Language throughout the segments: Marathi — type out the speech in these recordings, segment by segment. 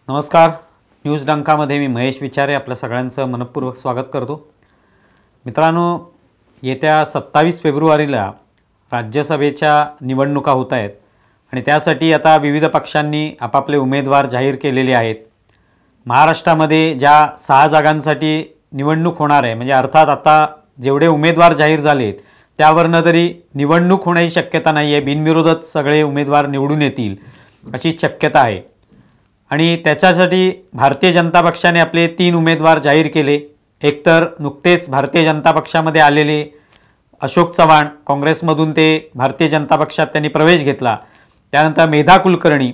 नमस्कार. न्यूज डंकामध्ये मी महेश विचारे आपल्या सगळ्यांचं मनपूर्वक स्वागत करतो. मित्रांनो, येत्या 27 फेब्रुवारीला राज्यसभेच्या निवडणुका होत आहेत आणि त्यासाठी आता विविध पक्षांनी आपापले उमेदवार जाहीर केलेले आहेत. महाराष्ट्रामध्ये ज्या 6 जागांसाठी निवडणूक होणार आहे, म्हणजे अर्थात आता जेवढे उमेदवार जाहीर झालेत त्यावरनं तरी निवडणूक होण्याची शक्यता नाही आहे. बिनविरोधच सगळे उमेदवार निवडून येतील अशी शक्यता आहे. आणि त्याच्यासाठी भारतीय जनता पक्षाने आपले 3 उमेदवार जाहीर केले. एकतर नुकतेच भारतीय जनता पक्षामध्ये आलेले अशोक चव्हाण, काँग्रेसमधून ते भारतीय जनता पक्षात त्यांनी प्रवेश घेतला. त्यानंतर मेधा कुलकर्णी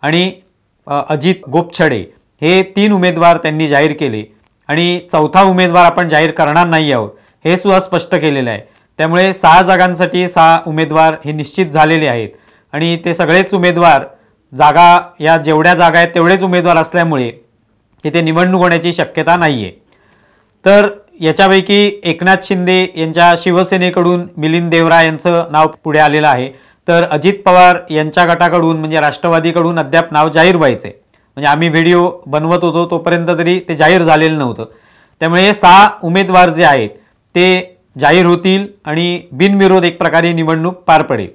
आणि अजित गोपछडे हे 3 उमेदवार त्यांनी जाहीर केले. आणि चौथा उमेदवार आपण जाहीर करणार नाही आहोत हे सुद्धा स्पष्ट केलेलं आहे. त्यामुळे 6 जागांसाठी 6 उमेदवार हे निश्चित झालेले आहेत. आणि ते सगळेच उमेदवार जागा, या जेवढ्या जागा आहेत तेवढेच उमेदवार असल्यामुळे तिथे निवडणूक होण्याची शक्यता नाही आहे. तर याच्यापैकी एकनाथ शिंदे यांच्या शिवसेनेकडून मिलिंद देवरा यांचं नाव पुढे आलेलं आहे. तर अजित पवार यांच्या गटाकडून म्हणजे राष्ट्रवादीकडून अद्याप नाव जाहीर व्हायचं आहे. म्हणजे आम्ही व्हिडिओ बनवत होतो तोपर्यंत तरी ते जाहीर झालेलं नव्हतं. त्यामुळे हे 6 उमेदवार जे आहेत ते जाहीर होतील आणि बिनविरोध एक प्रकारे निवडणूक पार पडेल.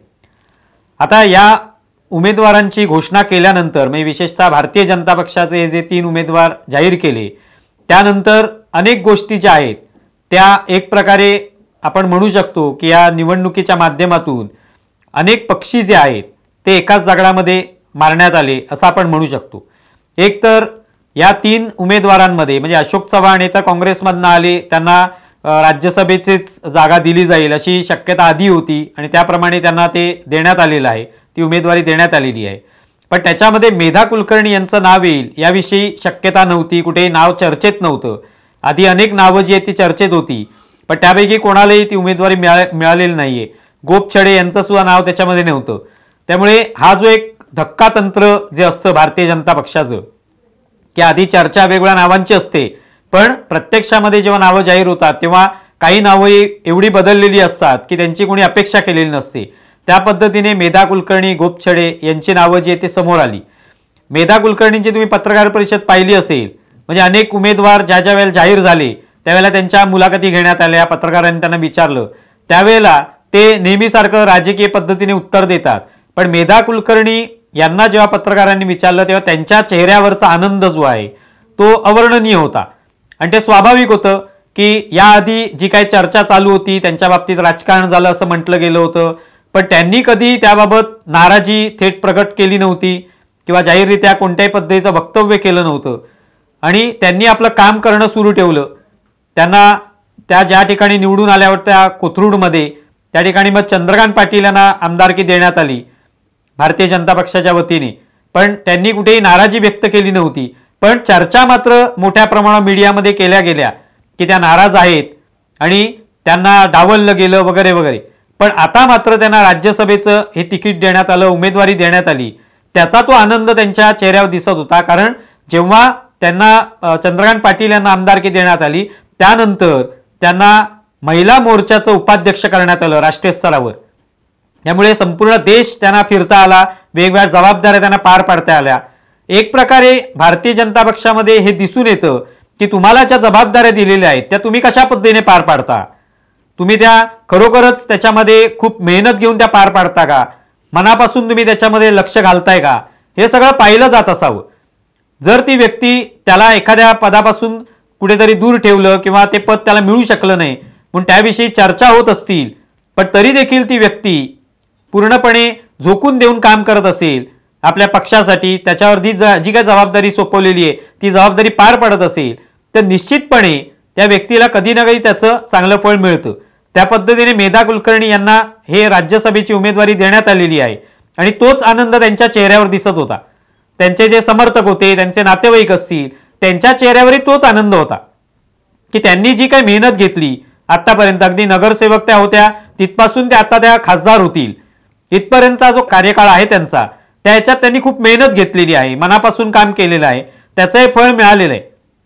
आता या उमेदवारांची घोषणा केल्यानंतर म्हणजे विशेषतः भारतीय जनता पक्षाचे जे 3 उमेदवार जाहीर केले त्यानंतर अनेक गोष्टी ज्या आहेत त्या एक प्रकारे आपण म्हणू शकतो की या निवडणुकीच्या माध्यमातून अनेक पक्षी जे आहेत ते एकाच दगडामध्ये मारण्यात आले असं आपण म्हणू शकतो. एक तर या 3 उमेदवारांमध्ये म्हणजे अशोक चव्हाण हे तर काँग्रेसमधनं आले, त्यांना राज्यसभेचीच जागा दिली जाईल अशी शक्यता आधी होती आणि त्याप्रमाणे त्यांना ते देण्यात आलेलं आहे, ती उमेदवारी देण्यात आलेली आहे. पण त्याच्यामध्ये मेधा कुलकर्णी यांचं नाव येईल याविषयी शक्यता नव्हती, कुठेही नाव चर्चेत नव्हतं. आधी अनेक नावं जी आहेत ती चर्चेत होती पण त्यापैकी कोणालाही ती उमेदवारी मिळालेली नाही आहे. गोपछडे यांचं सुद्धा नाव त्याच्यामध्ये नव्हतं. त्यामुळे हा जो एक धक्का तंत्र जे असतं भारतीय जनता पक्षाचं की आधी चर्चा वेगवेगळ्या नावांची असते पण प्रत्यक्षामध्ये जेव्हा नावं जाहीर होतात तेव्हा काही नावं एवढी बदललेली असतात की त्यांची कोणी अपेक्षा केलेली नसते. त्या पद्धतीने मेधा कुलकर्णी, गोपछडे यांची नावं जी आहेत ते समोर आली. मेधा कुलकर्णींची तुम्ही पत्रकार परिषद पाहिली असेल. म्हणजे अनेक उमेदवार ज्या वेळेला जाहीर झाले त्यावेळेला त्यांच्या मुलाखती घेण्यात आल्या, पत्रकारांनी त्यांना विचारलं, त्यावेळेला ते नेहमीसारखं राजकीय पद्धतीने उत्तर देतात. पण मेधा कुलकर्णी यांना जेव्हा पत्रकारांनी विचारलं तेव्हा त्यांच्या चेहऱ्यावरचा आनंद जो आहे तो अवर्णनीय होता. आणि ते स्वाभाविक होतं की याआधी जी काही चर्चा चालू होती त्यांच्या बाबतीत राजकारण झालं असं म्हटलं गेलं होतं पण त्यांनी कधी त्याबाबत नाराजी थेट प्रकट केली नव्हती किंवा जाहीररित्या कोणत्याही पद्धतीचं वक्तव्य केलं नव्हतं. आणि त्यांनी आपलं काम करणं सुरू ठेवलं. त्यांना त्या ज्या ठिकाणी निवडून आल्यावर त्या कोथरूडमध्ये त्या ठिकाणी मग चंद्रकांत पाटील यांना आमदारकी देण्यात आली भारतीय जनता पक्षाच्या वतीने. पण त्यांनी कुठेही नाराजी व्यक्त केली नव्हती. पण चर्चा मात्र मोठ्या प्रमाणात मीडियामध्ये केल्या गेल्या की त्या नाराज आहेत आणि त्यांना डावललं गेलं वगैरे वगैरे. पण आता मात्र त्यांना राज्यसभेचं हे तिकीट देण्यात आलं, उमेदवारी देण्यात आली, त्याचा तो आनंद त्यांच्या चेहऱ्यावर दिसत होता. कारण जेव्हा त्यांना चंद्रकांत पाटील यांना आमदारकी देण्यात आली त्यानंतर त्यांना महिला मोर्चाचं उपाध्यक्ष करण्यात आलं राष्ट्रीय स्तरावर. त्यामुळे संपूर्ण देश त्यांना फिरता आला, वेगवेगळ्या जबाबदाऱ्या त्यांना पार पाडता आल्या. एक प्रकारे भारतीय जनता पक्षामध्ये हे दिसून येतं की तुम्हाला ज्या जबाबदाऱ्या दिलेल्या आहेत त्या तुम्ही कशा पद्धतीने पार पाडता, तुम्ही त्या खरोखरच त्याच्यामध्ये खूप मेहनत घेऊन त्या पार पाडता का, मनापासून तुम्ही त्याच्यामध्ये लक्ष घालताय का, हे सगळं पाहिलं जात असावं. जर ती व्यक्ती त्याला एखाद्या पदापासून कुठेतरी दूर ठेवलं किंवा ते पद त्याला मिळू शकलं नाही म्हणून त्याविषयी चर्चा होत असतील पण तरी देखील ती व्यक्ती पूर्णपणे झोकून देऊन काम करत असेल आपल्या पक्षासाठी, त्याच्यावरती जी काही जबाबदारी सोपवलेली आहे ती जबाबदारी पार पडत असेल तर निश्चितपणे त्या व्यक्तीला कधी ना कधी त्याचं चांगलं फळ मिळतं. त्या पद्धतीने मेधा कुलकर्णी यांना हे राज्यसभेची उमेदवारी देण्यात आलेली आहे आणि तोच आनंद त्यांच्या चेहऱ्यावर दिसत होता. त्यांचे जे समर्थक होते, त्यांचे नातेवाईक असतील, त्यांच्या चेहऱ्यावरही तोच आनंद होता की त्यांनी जी काही मेहनत घेतली आतापर्यंत, अगदी नगरसेवक त्या होत्या तिथपासून त्या आता त्या खासदार होतील इथपर्यंतचा जो कार्यकाळ आहे त्यांचा, त्याच्यात त्यांनी खूप मेहनत घेतलेली आहे, मनापासून काम केलेलं आहे, त्याचं हे फळ मिळालेलं आहे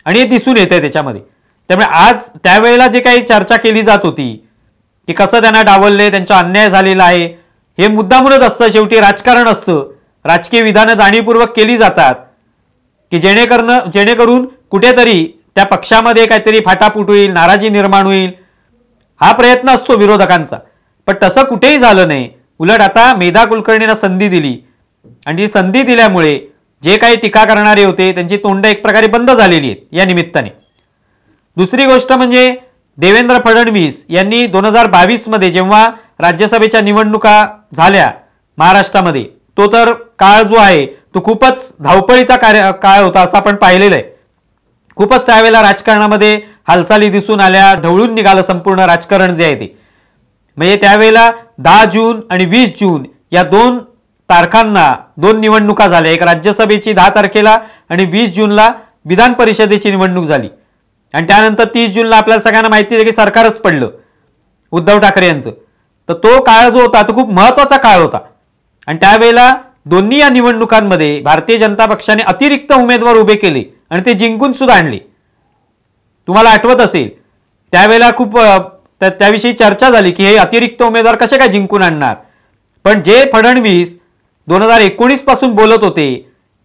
आणि हे दिसून येतंय त्याच्यामध्ये. त्यामुळे आज त्यावेळेला जे काही चर्चा केली जात होती की कसं त्यांना डावलले, त्यांचा अन्याय झालेला आहे, हे मुद्दामूनच असतं. शेवटी राजकारण असतं, राजकीय विधानं जाणीवपूर्वक केली जातात. की जेणेकरून कुठेतरी त्या पक्षामध्ये काहीतरी फाटाफूट होईल, नाराजी निर्माण होईल, हा प्रयत्न असतो विरोधकांचा. पण तसं कुठेही झालं नाही. उलट आता मेधा कुलकर्णींना संधी दिली आणि ती संधी दिल्यामुळे जे काही टीका करणारे होते त्यांची तोंड एक प्रकारे बंद झालेली आहेत या निमित्ताने. दुसरी गोष्ट म्हणजे देवेंद्र फडणवीस यांनी 2022 मध्ये जेव्हा राज्यसभेच्या निवडणुका झाल्या महाराष्ट्रामध्ये, तो तर काळ जो आहे तो खूपच धावपळीचा काळ होता असं आपण पाहिलेलं आहे. खूपच त्यावेळेला राजकारणामध्ये हालचाली दिसून आल्या, ढवळून निघालं संपूर्ण राजकारण जे आहे ते. म्हणजे त्यावेळेला 10 जून आणि 20 जून या 2 तारखांना 2 निवडणुका झाल्या. एक राज्यसभेची 10 तारखेला आणि 20 जूनला विधान परिषदेची निवडणूक झाली. आणि त्यानंतर 30 जूनला आपल्याला सगळ्यांना माहिती आहे की सरकारच पडलं उद्धव ठाकरे यांचं. तर तो काळ जो होता तो खूप महत्वाचा काळ होता. आणि त्यावेळेला दोन्ही या निवडणुकांमध्ये भारतीय जनता पक्षाने अतिरिक्त उमेदवार उभे केले आणि ते जिंकून सुद्धा आणले. तुम्हाला आठवत असेल त्यावेळेला खूप त्याविषयी चर्चा झाली की हे अतिरिक्त उमेदवार कसे काय जिंकून आणणार. पण जे फडणवीस 2019 पासून बोलत होते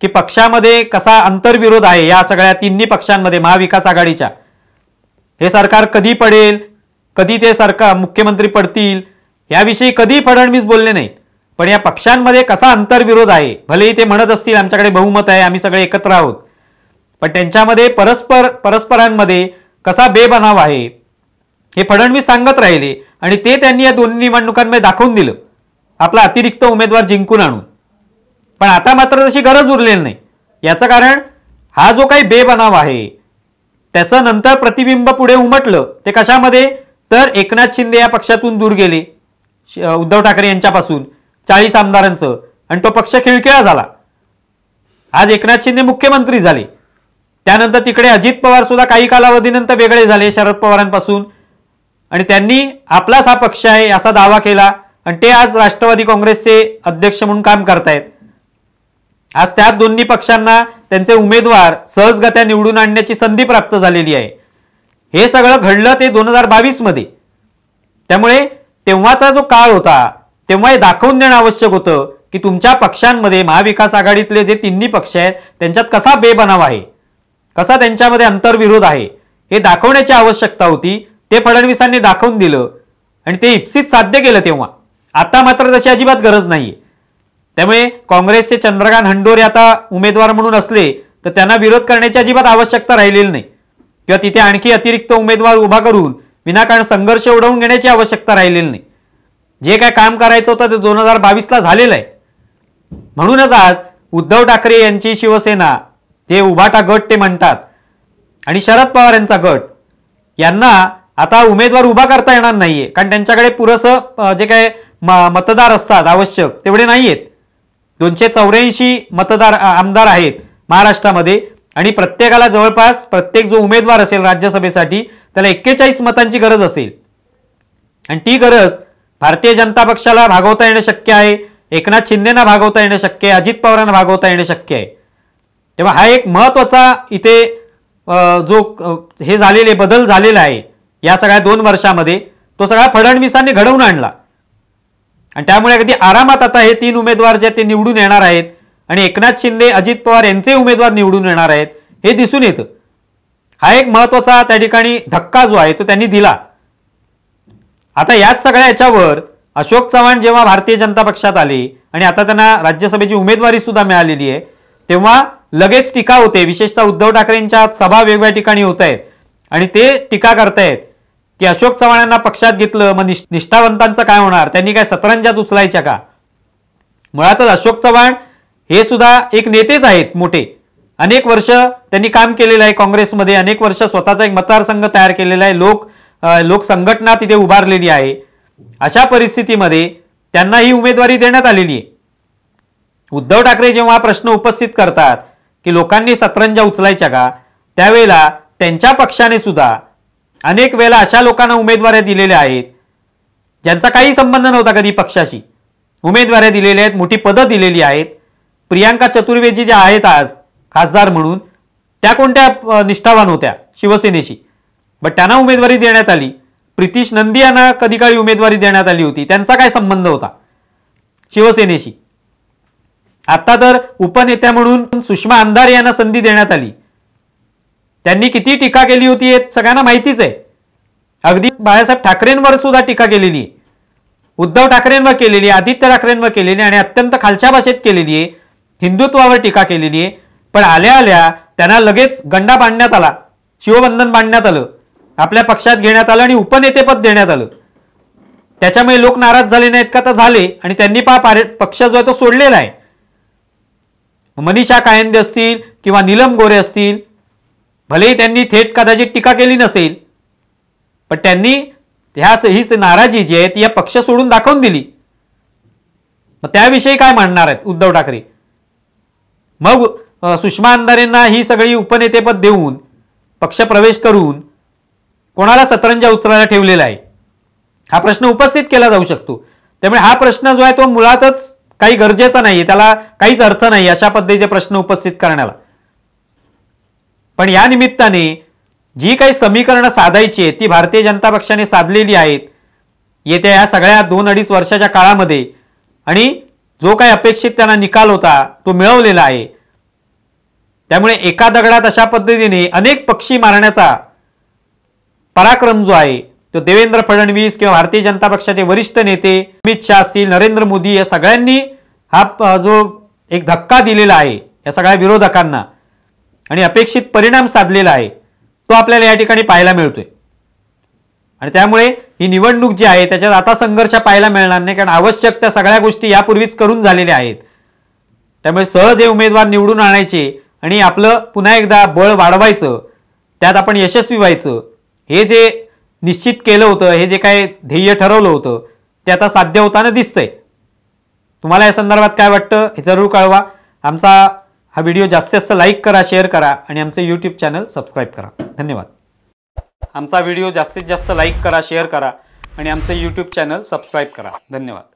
की पक्षामध्ये कसा अंतर्विरोध आहे या सगळ्या तिन्ही पक्षांमध्ये महाविकास आघाडीच्या, हे सरकार कधी पडेल, कधी ते सरकार मुख्यमंत्री पडतील याविषयी कधी फडणवीस बोलले नाहीत. पण या पक्षांमध्ये कसा अंतर्विरोध आहे, भलेही ते म्हणत असतील आमच्याकडे बहुमत आहे, आम्ही सगळे एकत्र आहोत, पण त्यांच्यामध्ये परस्परांमध्ये कसा बेबनाव आहे हे फडणवीस सांगत राहिले. आणि ते त्यांनी या दोन्ही निवडणुकांमध्ये दाखवून दिलं आपला अतिरिक्त उमेदवार जिंकून आणून. पण आता मात्र तशी गरज उरलेली नाही. याचं कारण हा जो काही बेबनाव आहे त्याचं नंतर प्रतिबिंब पुढे उमटलं. ते कशामध्ये, तर एकनाथ शिंदे या पक्षातून दूर गेले उद्धव ठाकरे यांच्यापासून 40 आमदारांचं, आणि तो पक्ष खिळखिळा झाला. आज एकनाथ शिंदे मुख्यमंत्री झाले. त्यानंतर तिकडे अजित पवार सुद्धा काही कालावधीनंतर वेगळे झाले शरद पवारांपासून, आणि त्यांनी आपलाच हा पक्ष आहे असा दावा केला. आणि ते आज राष्ट्रवादी काँग्रेसचे अध्यक्ष म्हणून काम करतायत. आज त्या दोन्ही पक्षांना त्यांचे उमेदवार सहजगत्या निवडून आणण्याची संधी प्राप्त झालेली आहे. हे सगळं घडलं ते 2022 मध्ये. त्यामुळे तेव्हाचा जो काळ होता तेव्हा हे दाखवून देणं आवश्यक होतं की तुमच्या पक्षांमध्ये महाविकास आघाडीतले जे तिन्ही पक्ष आहेत त्यांच्यात कसा बेबनाव आहे, कसा त्यांच्यामध्ये अंतर्विरोध आहे, हे दाखवण्याची आवश्यकता होती. ते फडणवीसांनी दाखवून दिलं आणि ते इप्सित साध्य केलं तेव्हा. आता मात्र तशी अजिबात गरज नाहीये. त्यामुळे काँग्रेसचे चंद्रकांत हंडोरे आता उमेदवार म्हणून असले तर त्यांना विरोध करण्याची अजिबात आवश्यकता राहिलेली नाही, किंवा तिथे आणखी अतिरिक्त उमेदवार उभा करून विनाकारण संघर्ष उडवून घेण्याची आवश्यकता राहिलेली नाही. जे काय काम करायचं होतं ते 2022ला झालेलं आहे. म्हणूनच आज उद्धव ठाकरे यांची शिवसेना, जे उभाटा गट ते म्हणतात, आणि शरद पवार यांचा गट, यांना आता उमेदवार उभा करता येणार नाहीये. कारण त्यांच्याकडे पुरेसं जे काय मतदार असतात आवश्यक तेवढे नाहीयेत. 284 आमदार आहेत महाराष्ट्रामध्ये, आणि प्रत्येकाला जवळपास प्रत्येक जो उमेदवार असेल राज्यसभेसाठी त्याला 41 मतांची गरज असेल. आणि ती गरज भारतीय जनता पक्षाला भागवता येणं शक्य आहे, एकनाथ शिंदेना भागवता येणं शक्य आहे, अजित पवारांना भागवता येणं शक्य आहे. तेव्हा हा एक महत्वाचा इथे जो हे झालेले बदल झालेला आहे या सगळ्या 2 वर्षामध्ये, तो सगळा फडणवीसांनी घडवून आणला. आणि त्यामुळे अगदी आरामात आता हे 3 उमेदवार जे ते निवडून येणार आहेत, आणि एकनाथ शिंदे अजित पवार यांचे उमेदवार निवडून येणार आहेत हे दिसून येतं. हा एक महत्वाचा त्या ठिकाणी धक्का जो आहे तो त्यांनी दिला. आता याच सगळ्या याच्यावर अशोक चव्हाण जेव्हा भारतीय जनता पक्षात आले आणि आता त्यांना राज्यसभेची उमेदवारी सुद्धा मिळालेली आहे, तेव्हा लगेच टीका होते. विशेषतः उद्धव ठाकरेंच्या सभा वेगवेगळ्या ठिकाणी होत आहेत आणि ते टीका करतायत की अशोक चव्हाणांना पक्षात घेतलं मग निष्ठावंतांचं काय होणार, त्यांनी काय सतरंजाच उचलायच्या का. मुळातच अशोक चव्हाण हे सुद्धा एक नेतेच आहेत मोठे. अनेक वर्ष त्यांनी काम केलेलं आहे काँग्रेसमध्ये, अनेक वर्ष स्वतःचा एक मतदारसंघ तयार केलेला आहे, लोक संघटना तिथे उभारलेली आहे. अशा परिस्थितीमध्ये त्यांना ही उमेदवारी देण्यात आलेली आहे. उद्धव ठाकरे जेव्हा प्रश्न उपस्थित करतात की लोकांनी सतरंजा उचलायच्या का, त्यावेळेला त्यांच्या पक्षाने सुद्धा अनेक वेळेला अशा लोकांना उमेदवाऱ्या दिलेल्या आहेत ज्यांचा काही संबंध नव्हता कधी पक्षाशी. उमेदवाऱ्या दिलेल्या आहेत, मोठी पदं दिलेली आहेत. प्रियांका चतुर्वेदी ज्या आहेत आज खासदार म्हणून, त्या कोणत्या निष्ठावान होत्या शिवसेनेशी, बट त्यांना उमेदवारी देण्यात आली. प्रितीश नंदी यांना कधी काळी उमेदवारी देण्यात आली होती, त्यांचा काय संबंध होता शिवसेनेशी. आता तर उपनेत्या म्हणून सुषमा अंधारे यांना संधी देण्यात आली. त्यांनी किती टीका केली होती हे सगळ्यांना माहितीच आहे. अगदी बाळासाहेब ठाकरेंवर सुद्धा टीका केलेली आहे, उद्धव ठाकरेंवर केलेली आहे, आदित्य ठाकरेंवर केलेली आहे आणि अत्यंत खालच्या भाषेत केलेली आहे. हिंदुत्वावर टीका केलेली आहे. पण आल्या आल्या त्यांना लगेच गंडा बांधण्यात आला, शिवबंधन बांधण्यात आलं, आपल्या पक्षात घेण्यात आलं आणि उपनेतेपद देण्यात आलं. त्याच्यामुळे लोक नाराज झाले नाहीत का? तर झाले. आणि त्यांनी पक्ष जो आहे तो सोडलेला आहे. मनीषा कायंदे असतील किंवा नीलम गोरे असतील, भलेही त्यांनी थेट कदाचित टीका केली नसेल, पण त्यांनी ही नाराजी जी आहे ती या पक्ष सोडून दाखवून दिली. मग त्याविषयी काय म्हणणार आहेत उद्धव ठाकरे? मग सुषमा अंधारेंना ही सगळी उपनेतेपद देऊन पक्ष प्रवेश करून कोणाला सतरंजा उचलायला ठेवलेला आहे, हा प्रश्न उपस्थित केला जाऊ शकतो. त्यामुळे हा प्रश्न जो आहे तो मुळातच काही गरजेचा नाहीये, त्याला काहीच अर्थ नाही अशा पद्धतीचे प्रश्न उपस्थित करण्याला. पण या निमित्ताने जी काही समीकरणं साधायची आहेत ती भारतीय जनता पक्षाने साधलेली आहेत येत्या या सगळ्या 2-2.5 वर्षाच्या काळामध्ये. आणि जो काही अपेक्षित त्यांना निकाल होता तो मिळवलेला आहे. त्यामुळे एका दगडात अशा पद्धतीने अनेक पक्षी मारण्याचा पराक्रम जो आहे तो देवेंद्र फडणवीस किंवा भारतीय जनता पक्षाचे वरिष्ठ नेते अमित शाह असतील, नरेंद्र मोदी या सगळ्यांनी हा जो एक धक्का दिलेला आहे या सगळ्या विरोधकांना आणि अपेक्षित परिणाम साधलेला आहे तो आपल्याला या ठिकाणी पाहायला मिळतोय. आणि त्यामुळे ही निवडणूक जी आहे त्याच्यात आता संघर्ष पाहायला मिळणार नाही, कारण आवश्यक त्या सगळ्या गोष्टी यापूर्वीच करून झालेल्या आहेत. त्यामुळे सहज हे उमेदवार निवडून आणायचे आणि आपलं पुन्हा एकदा बळ वाढवायचं, त्यात आपण यशस्वी व्हायचं, हे जे निश्चित केलं होतं, हे जे काय ध्येय ठरवलं होतं ते आता साध्य होताना दिसतंय. तुम्हाला या संदर्भात काय वाटतं हे जरूर कळवा. आमचा हा व्हिडिओ जास्तीत जास्त लाईक करा, शेअर करा आणि आमचे यूट्यूब चॅनल सबस्क्राईब करा. धन्यवाद. आमचा व्हिडिओ जास्तीत जास्त लाईक करा, शेअर करा आणि आमचे यूट्यूब चॅनल सबस्क्राईब करा. धन्यवाद.